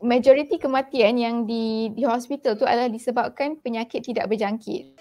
majoriti kematian yang di hospital tu adalah disebabkan penyakit tidak berjangkit.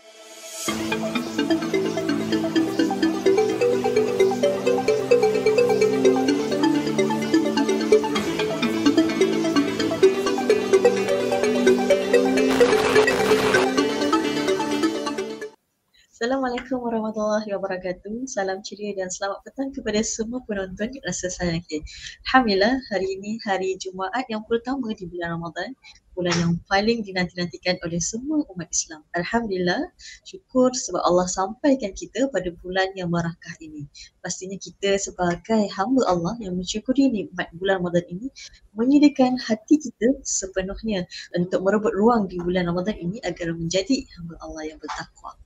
Assalamualaikum warahmatullahi wabarakatuh. Salam ceria dan selamat petang kepada semua penonton rasa sayang kita. Alhamdulillah, hari ini hari Jumaat yang pertama di bulan Ramadan, bulan yang paling dinanti-nantikan oleh semua umat Islam. Alhamdulillah, syukur sebab Allah sampaikan kita pada bulan yang barakah ini. Pastinya kita sebagai hamba Allah yang mensyukuri nikmat bulan Ramadan ini, menyediakan hati kita sepenuhnya untuk merebut ruang di bulan Ramadan ini agar menjadi hamba Allah yang bertakwa.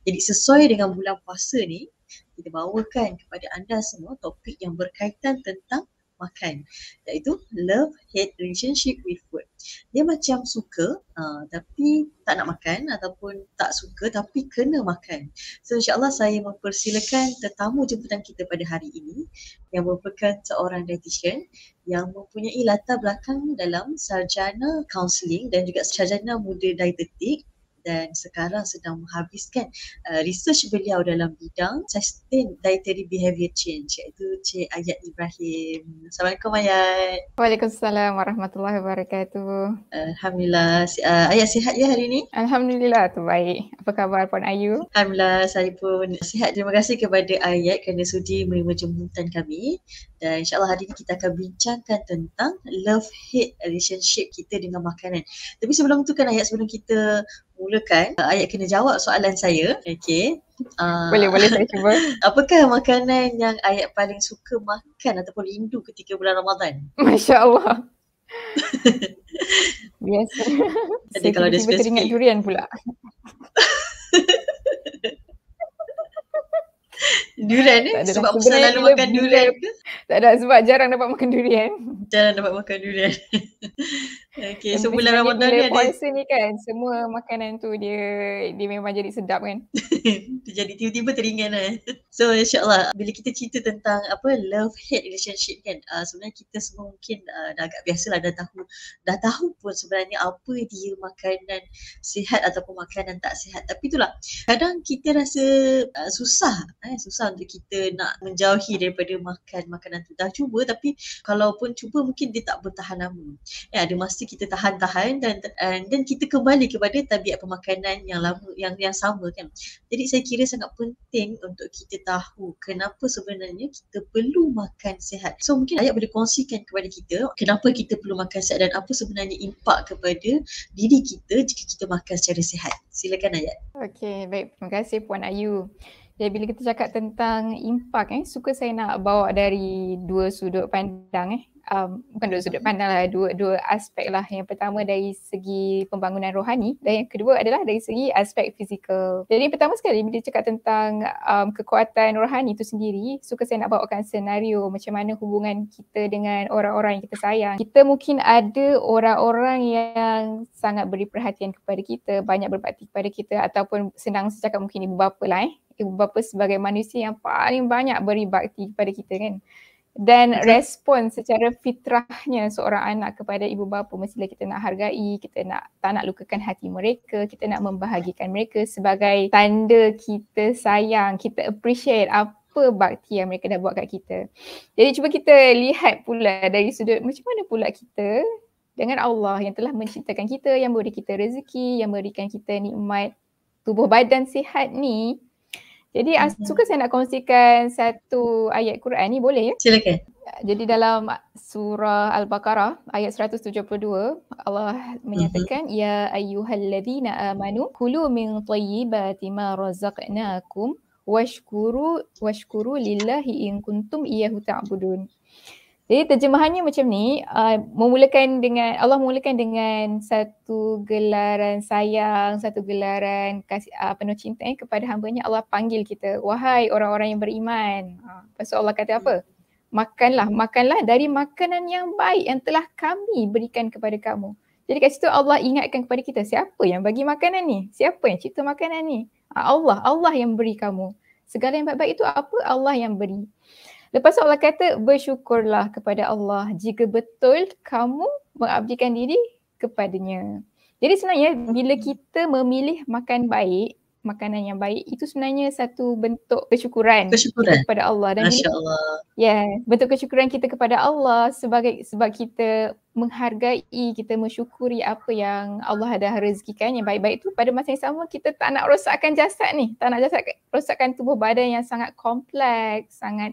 Jadi sesuai dengan bulan puasa ni, kita bawakan kepada anda semua topik yang berkaitan tentang makan, iaitu love hate relationship with food. Dia macam suka tapi tak nak makan, ataupun tak suka tapi kena makan. So insyaAllah saya mempersilakan tetamu jemputan kita pada hari ini yang merupakan seorang dietitian yang mempunyai latar belakang dalam sarjana kaunseling dan juga sarjana muda dietetik, dan sekarang sedang menghabiskan research beliau dalam bidang sustain dietary behavior change, iaitu Cik Ayat Ibrahim. Assalamualaikum Ayat. Waalaikumsalam warahmatullahi wabarakatuh. Alhamdulillah. Ayat sihat ya hari ini? Alhamdulillah tu baik. Apa khabar Puan Ayu? Alhamdulillah saya pun sihat. Terima kasih kepada Ayat kerana sudi menerima jemputan kami. Dan insyaAllah hari ini kita akan bincangkan tentang love-hate relationship kita dengan makanan. Tapi sebelum tu kan Ayat, sebelum kita mulakan, Ayat kena jawab soalan saya. Okay. Boleh saya cuba. Apakah makanan yang Ayat paling suka makan ataupun rindu ketika bulan Ramadan? Masya Allah. Biasa. Jadi kalau ada tiba-tiba teringat durian pula. Durian sebab selalu makan durian ke? Tak ada, sebab jarang dapat makan durian. Jarang dapat makan durian. Okay, so bulan Ramadan ni ada puasa ni kan, semua makanan tu dia memang jadi sedap kan. Dia jadi tiba-tiba teringat lah. So insyaAllah bila kita cerita tentang love hate relationship kan, sebenarnya kita semua mungkin dah agak biasalah, dah tahu pun sebenarnya apa dia makanan sihat ataupun makanan tak sihat. Tapi itulah, kadang kita rasa susah untuk kita nak menjauhi daripada makan makanan tu. Dah cuba tapi kalaupun cuba mungkin dia tak bertahan lama. Ada masa kita tahan-tahan dan kita kembali kepada tabiat pemakanan yang lama, yang sama kan. Jadi saya kira sangat penting untuk kita tahu kenapa sebenarnya kita perlu makan sihat. So mungkin Ayat boleh kongsikan kepada kita kenapa kita perlu makan sihat dan apa sebenarnya impak kepada diri kita jika kita makan secara sihat. Silakan Ayat. Okey, baik. Terima kasih Puan Ayu. Jadi bila kita cakap tentang impak, suka saya nak bawa dari dua sudut pandang. Bukan dua sudut pandang lah, dua aspek lah. Yang pertama dari segi pembangunan rohani dan yang kedua adalah dari segi aspek fizikal. Jadi pertama sekali bila cakap tentang kekuatan rohani itu sendiri, suka saya nak bawakan senario macam mana hubungan kita dengan orang-orang yang kita sayang. Kita mungkin ada orang-orang yang sangat beri perhatian kepada kita, banyak berbakti kepada kita, ataupun senang saya cakap mungkin ibu bapa lah. Ibu bapa sebagai manusia yang paling banyak beri bakti kepada kita kan. Dan respon secara fitrahnya seorang anak kepada ibu bapa mestilah kita nak hargai, kita tak nak lukakan hati mereka, kita nak membahagikan mereka sebagai tanda kita sayang, kita appreciate apa bakti yang mereka dah buat kat kita. Jadi cuba kita lihat pula dari sudut macam mana pula kita dengan Allah yang telah menciptakan kita, yang beri kita rezeki, yang berikan kita nikmat tubuh badan sihat ni. Jadi suka saya nak kongsikan satu ayat Quran ni, boleh ya? Silakan. Jadi dalam surah Al-Baqarah ayat 172 Allah menyatakan ya ayyuhalladzina amanu kulu min thayyibati ma razaqnakum washkuru lillahi in kuntum iyyahu ta'budun. Jadi terjemahannya macam ni, Allah memulakan dengan satu gelaran sayang, satu gelaran kasih penuh cinta kepada hamba-Nya. Allah panggil kita, wahai orang-orang yang beriman. Lepas tu Allah kata apa? Makanlah dari makanan yang baik yang telah kami berikan kepada kamu. Jadi kat situ Allah ingatkan kepada kita, siapa yang bagi makanan ni? Siapa yang cipta makanan ni? Allah yang beri kamu. Segala yang baik-baik itu apa? Allah yang beri. Lepas tu Allah kata bersyukurlah kepada Allah jika betul kamu mengabdikan diri kepadanya. Jadi sebenarnya bila kita memilih makan baik, makanan yang baik, itu sebenarnya satu bentuk kesyukuran kita Kesyukuran. kepada Allah. Dan bila Masya Allah. bentuk kesyukuran kita kepada Allah sebab kita menghargai, kita mensyukuri apa yang Allah dah rezekikan yang baik-baik tu, pada masa yang sama kita tak nak rosakkan jasad ni, tak nak rosakkan tubuh badan yang sangat kompleks, sangat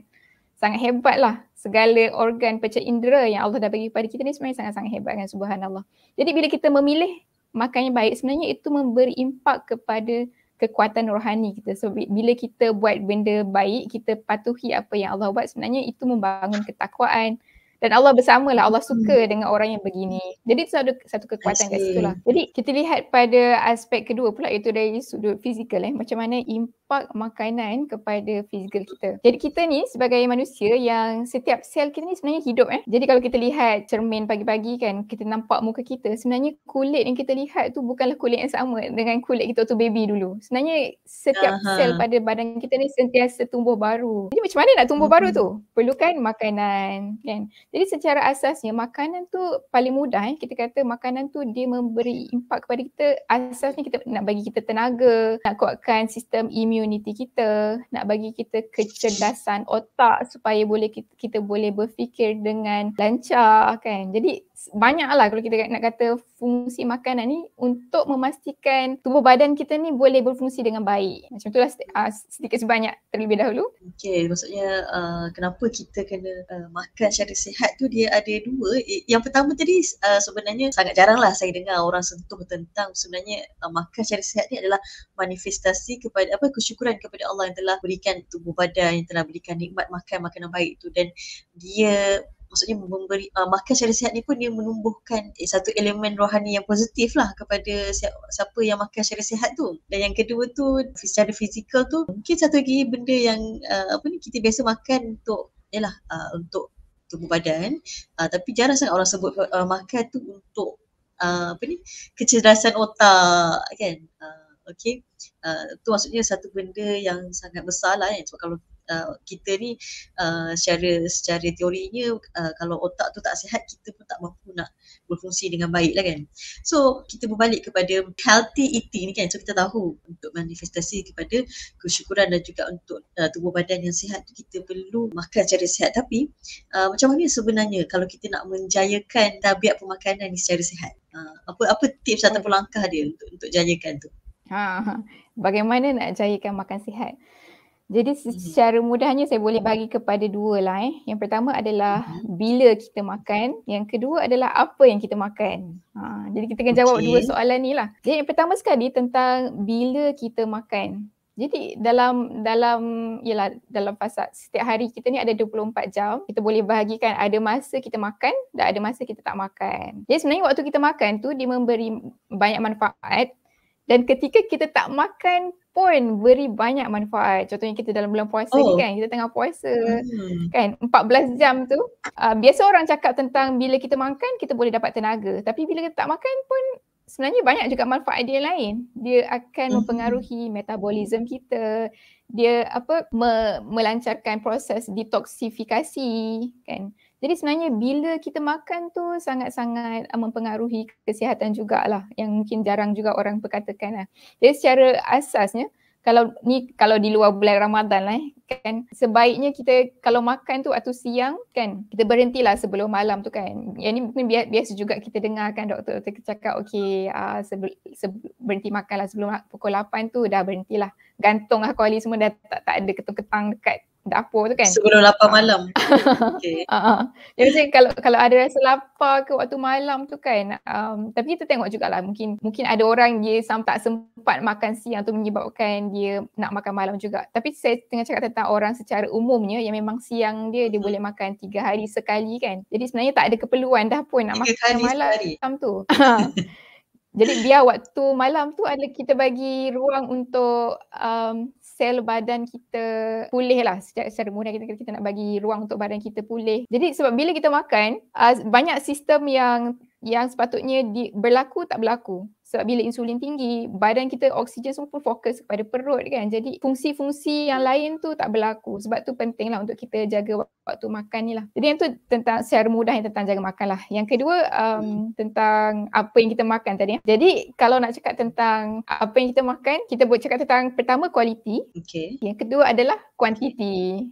hebat lah. Segala organ panca indera yang Allah dah bagi kepada kita ni sebenarnya sangat-sangat hebat kan, subhanallah. Jadi bila kita memilih makan yang baik, sebenarnya itu memberi impak kepada kekuatan rohani kita. So bila kita buat benda baik, kita patuhi apa yang Allah buat, sebenarnya itu membangun ketakwaan. Dan Allah bersamalah, Allah suka dengan orang yang begini. Jadi itu satu kekuatan kat situ lah. Jadi kita lihat pada aspek kedua pula, iaitu dari sudut fizikal, macam mana impak makanan kepada fizikal kita. Jadi kita ni sebagai manusia yang setiap sel kita ni sebenarnya hidup. Jadi kalau kita lihat cermin pagi-pagi kan, kita nampak muka kita, sebenarnya kulit yang kita lihat tu bukanlah kulit yang sama dengan kulit kita waktu baby dulu. Sebenarnya setiap sel pada badan kita ni sentiasa tumbuh baru. Jadi macam mana nak tumbuh baru tu? Perlukan makanan kan. Jadi secara asasnya makanan tu paling mudah. Kita kata makanan tu dia memberi impak kepada kita. Asasnya kita nak bagi kita tenaga, nak kuatkan sistem immunity kita, nak bagi kita kecerdasan otak supaya kita boleh berfikir dengan lancar kan. Jadi banyaklah kalau kita nak kata fungsi makanan ni untuk memastikan tubuh badan kita ni boleh berfungsi dengan baik. Macam itulah sedikit sebanyak terlebih dahulu. Okey, maksudnya kenapa kita kena makan secara sihat tu dia ada dua. Yang pertama tadi sebenarnya sangat jaranglah saya dengar orang sentuh tentang sebenarnya makan secara sihat ni adalah manifestasi kepada kesyukuran kepada Allah yang telah berikan tubuh badan, yang telah berikan nikmat makan makanan baik tu, dan dia maksudnya memberi makan secara sihat ni pun dia menumbuhkan satu elemen rohani yang positif lah kepada siapa yang makan secara sihat tu. Dan yang kedua tu secara fizikal tu mungkin satu lagi benda yang kita biasa makan untuk untuk tubuh badan, tapi jarang sangat orang sebut makan tu untuk kecerdasan otak kan. Okey, tu maksudnya satu benda yang sangat besar lah kan. Sebab kalau kita ni secara teorinya kalau otak tu tak sihat, kita pun tak mampu nak berfungsi dengan baik lah kan. So kita berbalik kepada healthy eating ni kan. So kita tahu untuk manifestasi kepada kesyukuran dan juga untuk tubuh badan yang sihat tu kita perlu makan secara sihat. Tapi macam mana sebenarnya kalau kita nak menjayakan tabiat pemakanan ni secara sihat? Apa tips ataupun langkah dia untuk jayakan tu? Bagaimana nak jayakan makan sihat? Jadi secara mudahnya saya boleh bagi kepada dua lah. Yang pertama adalah bila kita makan. Yang kedua adalah apa yang kita makan. Jadi kita akan jawab dua soalan ni lah. Jadi yang pertama sekali tentang bila kita makan. Jadi dalam fasa setiap hari kita ni ada 24 jam. Kita boleh bahagikan ada masa kita makan dan ada masa kita tak makan. Jadi sebenarnya waktu kita makan tu dia memberi banyak manfaat. Dan ketika kita tak makan pun beri banyak manfaat. Contohnya kita dalam bulan puasa ni kan, kita tengah puasa kan, 14 jam tu. Biasa orang cakap tentang bila kita makan kita boleh dapat tenaga. Tapi bila kita tak makan pun sebenarnya banyak juga manfaat dia lain. Dia akan mempengaruhi metabolism kita. Dia melancarkan proses detoksifikasi kan. Jadi sebenarnya bila kita makan tu sangat-sangat mempengaruhi kesihatan jugalah, yang mungkin jarang juga orang perkatakan lah. Jadi secara asasnya kalau di luar bulan Ramadan lah kan, sebaiknya kita kalau makan tu waktu siang kan, kita berhentilah sebelum malam tu kan. Yang ni mungkin biasa juga kita dengar kan, doktor cakap berhenti makan lah sebelum pukul 8 tu dah berhentilah. Gantunglah kuali semua dah tak ada ketang dekat dapur tu kan. Sebelum 8 malam. Okay. Jadi kalau ada rasa lapar ke waktu malam tu kan, tapi kita tengok jugalah mungkin ada orang dia tak sempat makan siang tu menyebabkan dia nak makan malam juga. Tapi saya tengah cakap tentang orang secara umumnya yang memang siang dia boleh makan 3 hari sekali kan. Jadi sebenarnya tak ada keperluan dah pun nak makan malam tu. Jadi biar waktu malam tu kita bagi ruang untuk sel badan kita pulih lah. Secara mudah kita nak bagi ruang untuk badan kita pulih. Jadi sebab bila kita makan, banyak sistem yang yang sepatutnya berlaku tak berlaku. Sebab bila insulin tinggi, badan kita oksigen semua pun fokus kepada perut kan. Jadi fungsi-fungsi yang lain tu tak berlaku. Sebab tu penting lah untuk kita jaga waktu makan ni lah. Jadi yang tu tentang secara mudah yang tentang jaga makan lah. Yang kedua tentang apa yang kita makan tadi. Jadi kalau nak cakap tentang apa yang kita makan, kita boleh cakap tentang pertama quality. Okay. Yang kedua adalah quantity.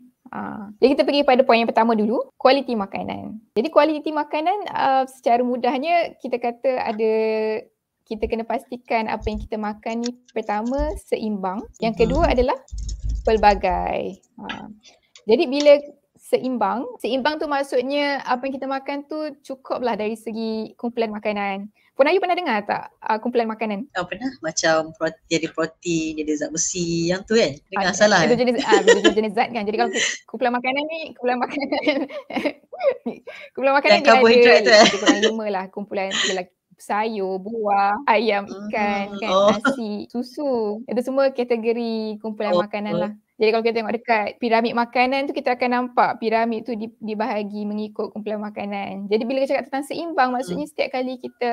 Jadi kita pergi pada poin yang pertama dulu, kualiti makanan. Jadi kualiti makanan secara mudahnya kita kata kita kena pastikan apa yang kita makan ni pertama seimbang. Yang kedua adalah pelbagai. Jadi bila seimbang tu maksudnya apa yang kita makan tu cukuplah dari segi kumpulan makanan. Puan Ayu pernah dengar tak kumpulan makanan? Pernah, macam dia ada protein, dia ada zat besi, yang tu kan? Dengar salah itu jenis zat kan. Jadi kalau kumpulan makanan ni, kumpulan makanan dia ada kurang 5 lah kumpulan. Sayur, buah, ayam, ikan, kan, nasi, susu. Itu semua kategori kumpulan makanan lah. Jadi kalau kita tengok dekat piramid makanan tu, kita akan nampak piramid tu dibahagi mengikut kumpulan makanan. Jadi bila kita cakap tentang seimbang, maksudnya setiap kali kita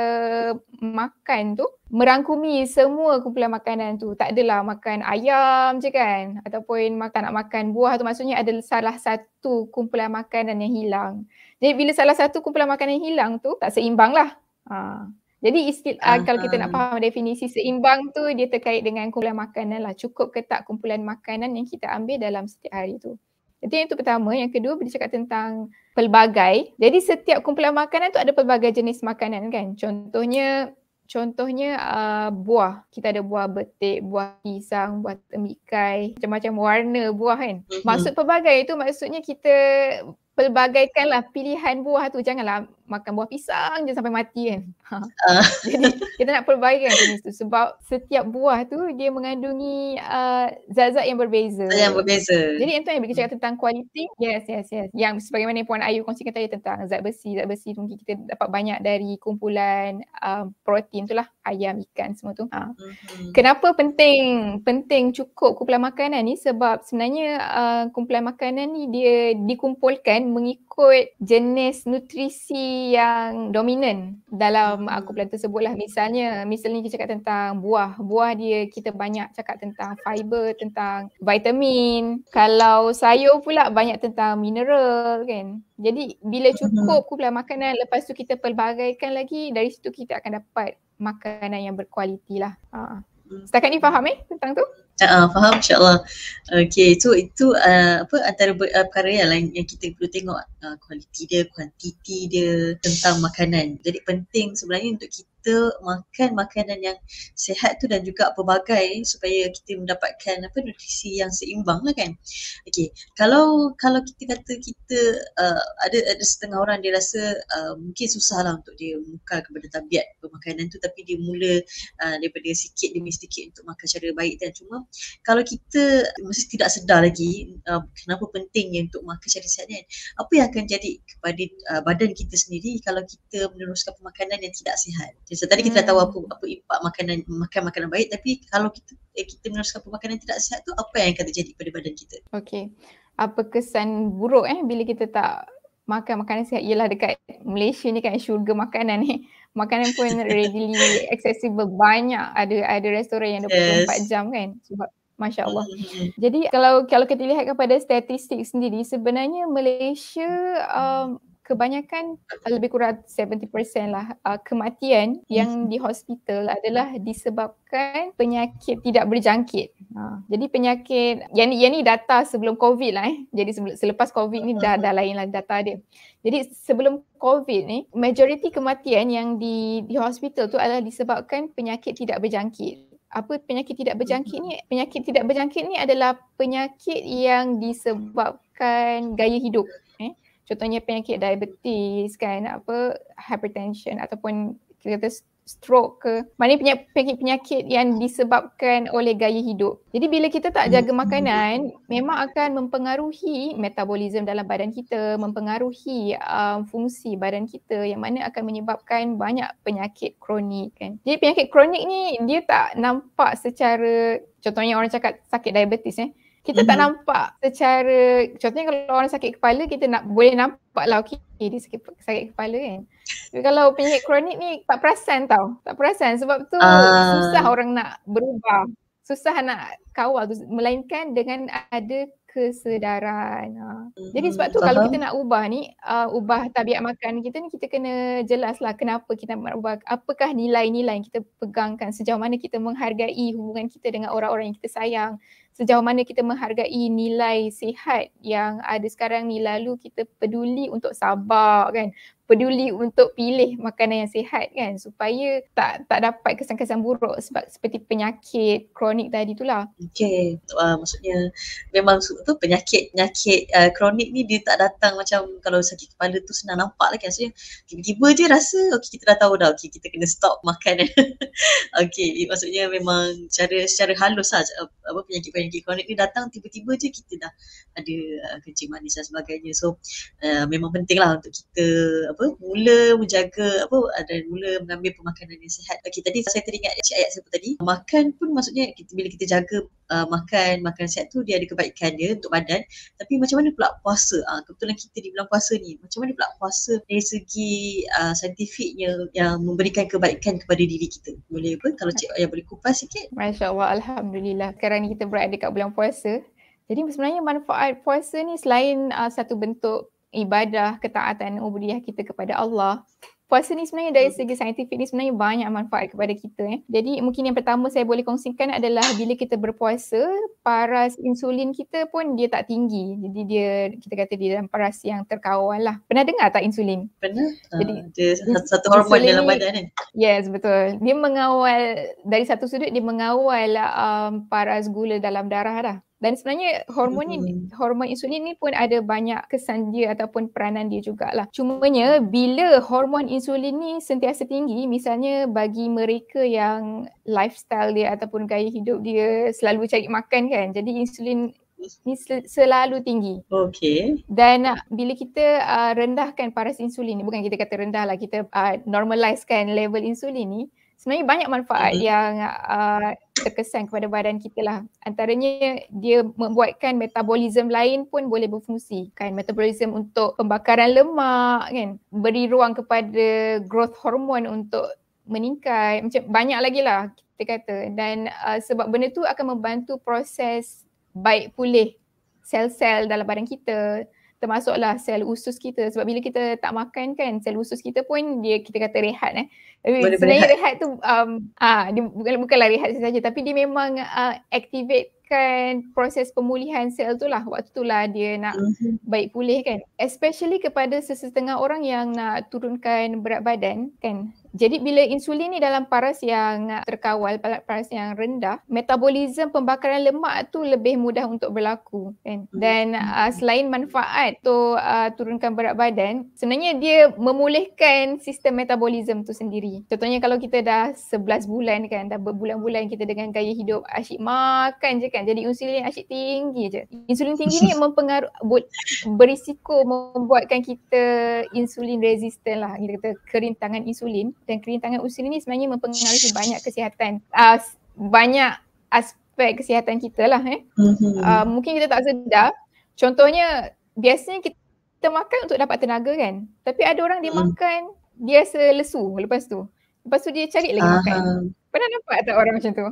makan tu merangkumi semua kumpulan makanan tu. Tak adalah makan ayam je kan, ataupun tak nak makan buah tu, maksudnya ada salah satu kumpulan makanan yang hilang. Jadi bila salah satu kumpulan makanan yang hilang tu, tak seimbang lah. Jadi kalau kita nak faham definisi seimbang tu, dia terkait dengan kumpulan makanan lah. Cukup ke tak kumpulan makanan yang kita ambil dalam setiap hari tu. Jadi yang tu pertama. Yang kedua, bila cakap tentang pelbagai. Jadi setiap kumpulan makanan tu ada pelbagai jenis makanan kan. Contohnya buah. Kita ada buah betik, buah pisang, buah temikai, macam-macam warna buah kan. Maksud pelbagai tu maksudnya kita pelbagaikanlah pilihan buah tu. Janganlah makan buah pisang je sampai mati kan. Jadi kita nak pelbagaikan jenis tu sebab setiap buah tu dia mengandungi zat-zat yang berbeza. Jadi itu yang kita cakap tentang kualiti. Yes. Yang sebagaimana Puan Ayu kongsikan tadi tentang zat besi tu mungkin kita dapat banyak dari kumpulan protein tu lah, ayam, ikan semua tu. Kenapa penting cukup kumpulan makanan ni? Sebab sebenarnya kumpulan makanan ni dia dikumpulkan mengikut jenis nutrisi yang dominan dalam kumpulan tersebut lah. Misalnya kita cakap tentang buah dia kita banyak cakap tentang fiber, tentang vitamin. Kalau sayur pula banyak tentang mineral kan. Jadi bila cukup kumpulan makanan, lepas tu kita pelbagaikan lagi, dari situ kita akan dapat makanan yang berkualiti lah. Setakat ni faham tentang tu? Faham, insyaAllah. Okay, so itu antara perkara yang kita perlu tengok, kualiti dia, kuantiti dia tentang makanan. Jadi penting sebenarnya untuk kita makan makanan yang sihat tu dan juga pelbagai supaya kita mendapatkan nutrisi yang seimbang lah kan. Okay, kalau kita kata kita ada setengah orang dia rasa mungkin susah lah untuk dia mukal kepada tabiat pemakanan tu, tapi dia mula daripada sikit demi sedikit untuk makan secara baik. Dan cuma kalau kita mesti tidak sedar lagi kenapa pentingnya untuk makan secara sihat kan, apa yang akan jadi kepada badan kita sendiri kalau kita meneruskan pemakanan yang tidak sihat. So, tadi kita dah tahu apa impak makan makanan baik, tapi kalau kita meneruskan pemakanan tidak sihat tu, apa yang akan terjadi pada badan kita? Okay, apa kesan buruk bila kita tak makan makanan sihat? Ialah dekat Malaysia ni kan syurga makanan ni. Makanan pun readily accessible, banyak, ada restoran yang 24 jam kan. Sebab Masya Allah. Jadi kalau kita lihat kepada statistik sendiri, sebenarnya Malaysia kebanyakan lebih kurang 70% lah kematian yang di hospital adalah disebabkan penyakit tidak berjangkit. Jadi penyakit yang ni data sebelum COVID lah Jadi selepas COVID ni dah lain lah data dia. Jadi sebelum COVID ni, majoriti kematian yang di hospital tu adalah disebabkan penyakit tidak berjangkit. Apa penyakit tidak berjangkit ni? Penyakit tidak berjangkit ni adalah penyakit yang disebabkan gaya hidup. Contohnya penyakit diabetes kan, hypertension ataupun kita kata stroke ke. Maknanya penyakit yang disebabkan oleh gaya hidup. Jadi bila kita tak jaga makanan, memang akan mempengaruhi metabolisme dalam badan kita, mempengaruhi fungsi badan kita yang mana akan menyebabkan banyak penyakit kronik kan. Jadi penyakit kronik ni dia tak nampak secara, contohnya orang cakap sakit diabetes kita tak nampak secara, contohnya kalau orang sakit kepala kita boleh nampak lah okey dia sakit kepala kan. Tapi kalau penyakit kronik ni tak perasan tau. Tak perasan sebab tu susah orang nak berubah. Susah nak kawal tu, melainkan dengan ada kesedaran. Jadi sebab tu kalau kita nak ubah ni, ubah tabiat makan kita ni, kita kena jelas lah kenapa kita nak ubah. Apakah nilai-nilai yang kita pegangkan, sejauh mana kita menghargai hubungan kita dengan orang-orang yang kita sayang, sejauh mana kita menghargai nilai sihat yang ada sekarang ni, lalu kita peduli untuk sabar kan, peduli untuk pilih makanan yang sihat kan, supaya tak dapat kesan-kesan buruk sebab seperti penyakit kronik tadi tu lah. Okey, maksudnya memang tu penyakit kronik ni dia tak datang macam kalau sakit kepala tu senang nampak lah kan. Maksudnya tiba-tiba je rasa okey, kita dah tahu dah okey kita kena stop makan. Okey, maksudnya memang secara halus lah penyakit-penyakit kronik ni datang tiba-tiba je kita dah ada kencing manis dan sebagainya. So memang penting lah untuk kita mula menjaga dan mula mengambil pemakanan yang sihat. Okey, tadi saya teringat ayat siapa tadi? Makan pun maksudnya bila kita jaga makan sihat tu dia ada kebaikan dia untuk badan. Tapi macam mana pula puasa? Kebetulan kita di bulan puasa ni, macam mana pula puasa dari segi saintifiknya yang memberikan kebaikan kepada diri kita? Boleh kalau Cik Aya boleh kupas sikit? Masya Allah, Alhamdulillah. Sekarang ni kita berada kat bulan puasa. Jadi sebenarnya manfaat puasa ni selain satu bentuk ibadah, ketaatan, ubudiyah kita kepada Allah, puasa ni sebenarnya dari segi saintifik ni sebenarnya banyak manfaat kepada kita. Jadi mungkin yang pertama saya boleh kongsikan adalah bila kita berpuasa, paras insulin kita pun dia tak tinggi. Jadi kita kata dia dalam paras yang terkawal lah. Pernah dengar tak insulin? Pernah. Jadi dia satu hormon dalam badan kan? Yes, betul. Dia mengawal, dari satu sudut dia mengawal paras gula dalam darah dah. Dan sebenarnya hormon insulin ni pun ada banyak kesan dia ataupun peranan dia jugalah. Cumanya bila hormon insulin ni sentiasa tinggi, misalnya bagi mereka yang lifestyle dia ataupun gaya hidup dia selalu cari makan kan, jadi insulin ni selalu tinggi. Okey. Dan bila kita rendahkan paras insulin ni, bukan kita kata rendah lah, kita normalizekan level insulin ni, sebenarnya banyak manfaat yang terkesan kepada badan kita lah. Antaranya dia membuatkan metabolisme lain pun boleh berfungsi kan. Metabolisme untuk pembakaran lemak kan, beri ruang kepada growth hormone untuk meningkat, macam banyak lagi lah kita kata. Dan sebab benda tu akan membantu proses baik pulih sel-sel dalam badan kita, termasuklah sel usus kita. Sebab bila kita tak makan kan, sel usus kita pun dia kita kata rehat Tapi sebenarnya rehat tu dia bukanlah rehat saja, tapi dia memang activatekan proses pemulihan sel tu lah. Waktu tu lah dia nak baik pulih kan. Especially kepada sesetengah orang yang nak turunkan berat badan kan. Jadi bila insulin ni dalam paras yang terkawal, paras yang rendah, metabolisme pembakaran lemak tu lebih mudah untuk berlaku kan. Dan selain manfaat tu turunkan berat badan, sebenarnya dia memulihkan sistem metabolisme tu sendiri. Contohnya kalau kita dah 11 bulan kan, dah berbulan-bulan kita dengan gaya hidup asyik makan je kan, jadi insulin asyik tinggi je. Insulin tinggi ni berisiko membuatkan kita insulin resistant lah, kita kata kerintangan insulin. Dan kerintangan insulin ni sebenarnya mempengaruhi banyak kesihatan, banyak aspek kesihatan kita lah. Mungkin kita tak sedar. Contohnya biasanya kita makan untuk dapat tenaga kan, tapi ada orang dia makan dia rasa lesu lepas tu dia cari lagi makan. Pernah nampak tak orang macam tu?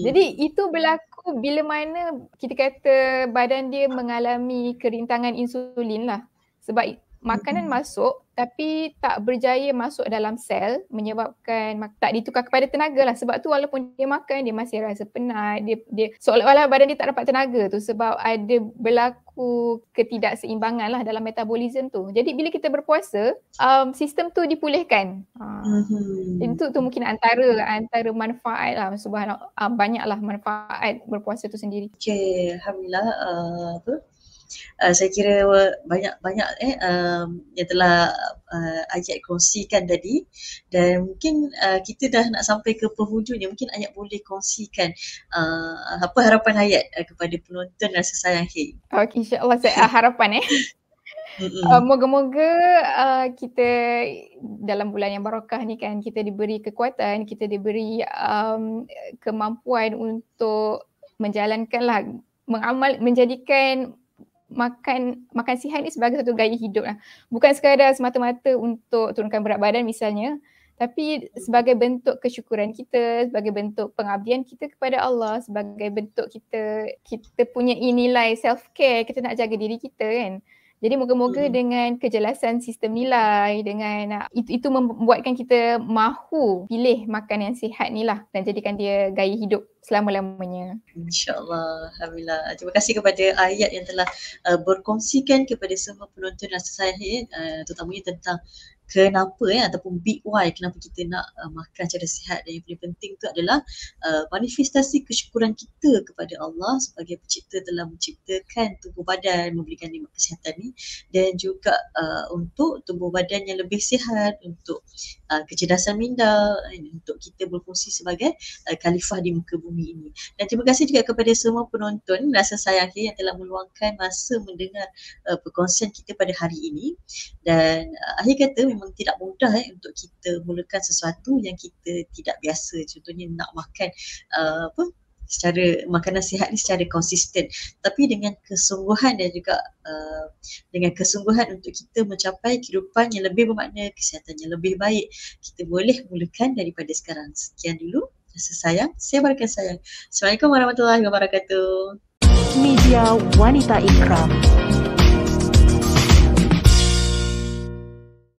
Jadi itu berlaku bila mana kita kata badan dia mengalami kerintangan insulin lah. Sebab makanan masuk tapi tak berjaya masuk dalam sel, menyebabkan tak ditukar kepada tenaga lah. Sebab tu walaupun dia makan, dia masih rasa penat, dia seolah-olah badan dia tak dapat tenaga tu sebab ada berlaku ketidakseimbangan lah dalam metabolisme tu. Jadi bila kita berpuasa, sistem tu dipulihkan. Itu mungkin antara manfaat lah, subhanallah, banyaklah manfaat berpuasa tu sendiri. Okey, alhamdulillah. Saya kira banyak yang telah Ayat kongsikan tadi, dan mungkin kita dah nak sampai ke penghujungnya. Mungkin Ayat boleh kongsikan apa harapan Ayat kepada penonton rasa sayang Hay. Okey, insyaAllah harapan moga-moga kita dalam bulan yang barakah ni kan, kita diberi kekuatan, kita diberi kemampuan untuk menjalankanlah menjadikan makan sihat ni sebagai satu gaya hidup lah. Bukan sekadar semata-mata untuk turunkan berat badan misalnya, tapi sebagai bentuk kesyukuran kita, sebagai bentuk pengabdian kita kepada Allah, sebagai bentuk kita punya nilai self care, kita nak jaga diri kita kan. Jadi moga-moga dengan kejelasan sistem nilai, dengan itu membuatkan kita mahu pilih makan yang sihat ni lah dan jadikan dia gaya hidup selama-lamanya. InsyaAllah. Alhamdulillah. Terima kasih kepada Ayat yang telah berkongsikan kepada semua penonton rasa saya, terutamanya tentang kenapa ataupun big why kenapa kita nak makan secara sihat, dan yang paling penting tu adalah manifestasi kesyukuran kita kepada Allah sebagai pencipta telah menciptakan tubuh badan, memberikan nikmat kesihatan ni, dan juga untuk tubuh badan yang lebih sihat, untuk kecerdasan minda, untuk kita berfungsi sebagai khalifah di muka bumi ini. Dan terima kasih juga kepada semua penonton rasa sayang yang telah meluangkan masa mendengar perkongsian kita pada hari ini. Dan akhir kata memang tidak mudah untuk kita mulakan sesuatu yang kita tidak biasa. Contohnya nak makan secara makanan sihat ni secara konsisten, tapi dengan kesungguhan dan juga dengan kesungguhan untuk kita mencapai kehidupan yang lebih bermakna, kesihatan yang lebih baik, kita boleh mulakan daripada sekarang. Sekian dulu rasa sayang, sebarkan sayang. Assalamualaikum warahmatullahi wabarakatuh. Media Wanita Ikram.